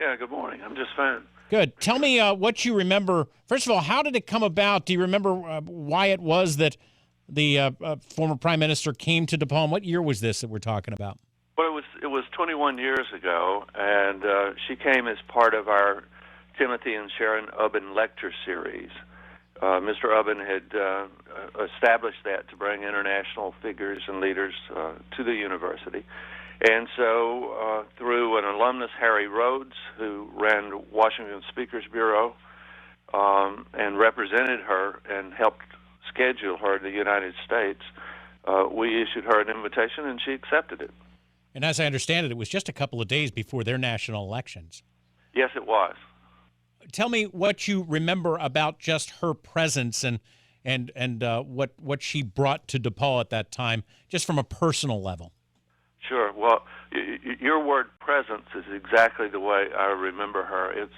Yeah, good morning. I'm just fine. Good. Tell me what you remember. First of all, how did it come about? Do you remember why it was that the former prime minister came to DePauw? What year was this that we're talking about? Well, it was 21 years ago, and she came as part of our Timothy and Sharon Ubben lecture series. Mr. Ubben had established that to bring international figures and leaders to the university. And so through an alumnus, Harry Rhodes, who ran Washington Speakers Bureau and represented her and helped schedule her to the United States, we issued her an invitation, and she accepted it. And as I understand it, it was just a couple of days before their national elections. Yes, it was. Tell me what you remember about just her presence and what she brought to DePauw at that time, just from a personal level. Sure. Well, your word presence is exactly the way I remember her. It's,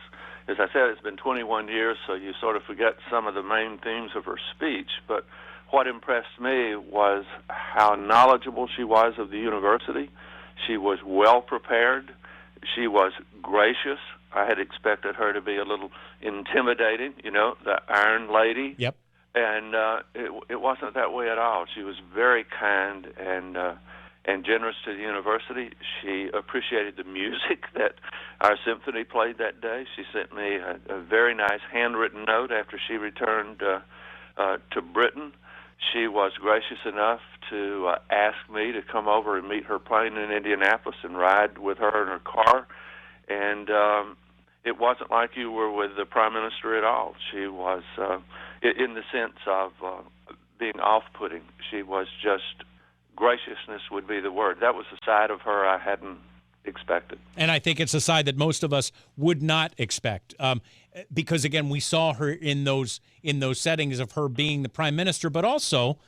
as I said, it's been 21 years, so you sort of forget some of the main themes of her speech. But what impressed me was how knowledgeable she was of the university. She was well prepared. She was gracious. I had expected her to be a little intimidating, the Iron Lady. Yep. And it wasn't that way at all. She was very kind and generous to the university. She appreciated the music that our symphony played that day. She sent me a very nice handwritten note after she returned to Britain. She was gracious enough to ask me to come over and meet her plane in Indianapolis and ride with her in her car. And it wasn't like you were with the Prime Minister at all. She was, in the sense of being off-putting, she was just, graciousness would be the word. That was a side of her I hadn't expected. And I think it's a side that most of us would not expect. Because, again, we saw her in those settings of her being the prime minister, but also,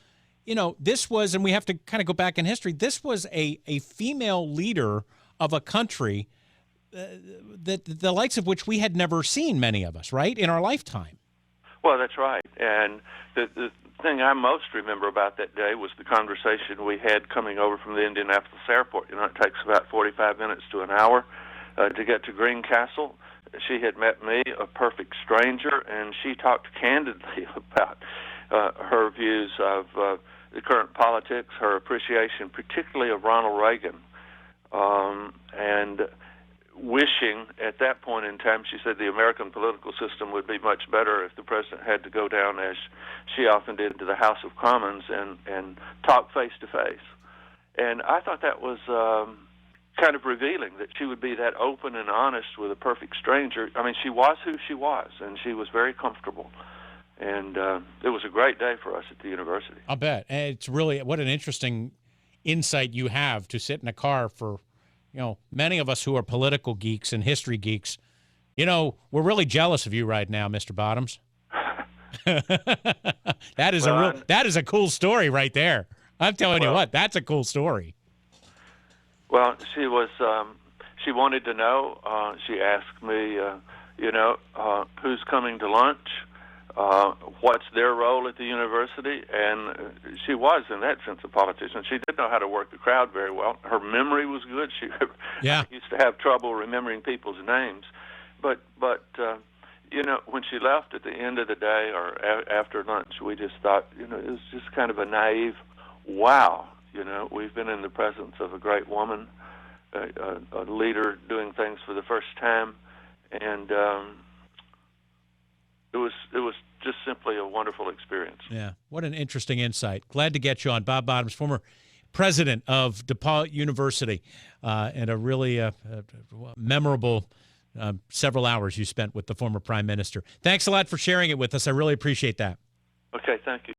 this was, and we have to kind of go back in history, this was a female leader of a country that the likes of which we had never seen, many of us, right, in our lifetime. Well, that's right. And the thing I most remember about that day was the conversation we had coming over from the Indianapolis airport. It takes about 45 minutes to an hour to get to Greencastle. She had met me, a perfect stranger, and she talked candidly about her views of the current politics, her appreciation particularly of Ronald Reagan, and wishing at that point in time, she said the American political system would be much better if the president had to go down, as she often did, to the House of Commons and talk face to face. And I thought that was kind of revealing, that she would be that open and honest with a perfect stranger. I mean, she was who she was, and she was very comfortable. And it was a great day for us at the university. I'll bet. And it's really, what an interesting insight you have to sit in a car for, many of us who are political geeks and history geeks. We're really jealous of you right now, Mr. Bottoms. That is a cool story right there. I'm telling you what, that's a cool story. Well, she was. She wanted to know. She asked me, who's coming to lunch, what's their role at the university, and she was, in that sense, a politician. She did know how to work the crowd very well. Her memory was good. She used to have trouble remembering people's names, but when she left at the end of the day or after lunch, we just thought, it was just kind of a naive, wow. We've been in the presence of a great woman, a leader doing things for the first time, and it was just simply a wonderful experience. Yeah, what an interesting insight. Glad to get you on. Bob Bottoms, former president of DePauw University, and a really memorable several hours you spent with the former prime minister. Thanks a lot for sharing it with us. I really appreciate that. Okay, thank you.